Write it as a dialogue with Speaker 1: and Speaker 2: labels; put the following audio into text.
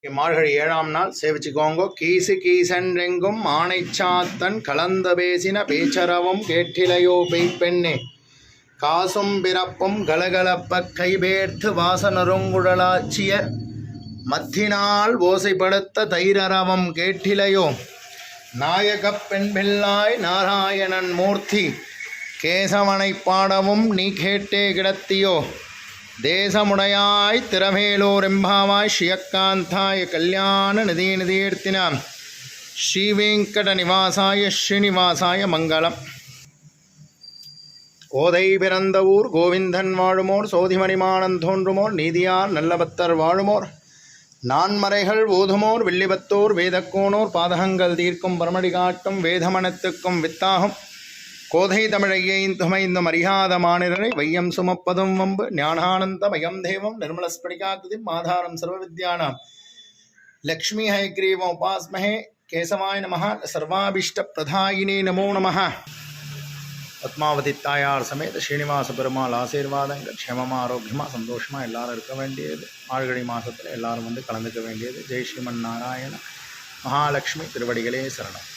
Speaker 1: மார்கழி 7ஆம் நாள் சேவிச்சுக்கோங்கோ. கீசு கீசென்றெங்கும் ஆனைச்சாத்தன் கலந்த பேசின பேச்சரவும் கேட்டிலையோ பெய்ப்பெண்ணே, காசும் பிறப்பும் கலகலப்ப கைபேர்த்து வாசனருங்குழலாச்சிய மத்தினால் ஓசைப்படுத்த தைரரவம் கேட்டிலையோ, நாயகப் பெண் பிள்ளாய் நாராயணன் மூர்த்தி கேசவனை பாடவும் நீ கேட்டே கிடத்தியோ, தேசமுடையாய் திரவேலூர் எம்பாவாய் ஸ்ரீயக்காந்தாய கல்யாண நிதீர்த்தினாம் ஸ்ரீவேங்கட நிவாசாய ஸ்ரீனிவாசாய மங்களம். ஓதை பிறந்த ஊர் கோவிந்தன் வாழுமோர், சோதிமணிமானன் தோன்றுமோர், நீதியார் நல்லபத்தர் வாழுமோர், நான்மறைகள் ஓதுமோர், வில்லிபத்தோர் வேதக்கோனோர், பாதகங்கள் தீர்க்கும் பரமடி காட்டும் வேதமனத்துக்கும் வித்தாகும் கோதை தமிழையின் துமைந்தும் அறியாத மானிரரை வையம் சுமப்பதும் வம்பு, ஞானானந்தமயம் தேவம் நிர்மலஸ்படிகாக்கிருதிம் ஆதாரம் சர்வ வித்யானாம் லக்ஷ்மி ஹயக்ரீவம் உபாஸ்மஹே. கேசவாய நமः, சர்வாபிஷ்ட பிரதாயினே நமோ நமः. பத்மாவதி தாயார் சமேத ஸ்ரீனிவாச பெருமாள் ஆசீர்வாதங்கள் க்ஷேமமாக ஆரோக்கியமாக சந்தோஷமாக எல்லாரும் இருக்க வேண்டியது. மார்கழி மாதத்தில் எல்லாரும் வந்து கலந்துக்க வேண்டியது. ஜெய் ஸ்ரீமன் நாராயண. மகாலட்சுமி திருவடிகளே சரணம்.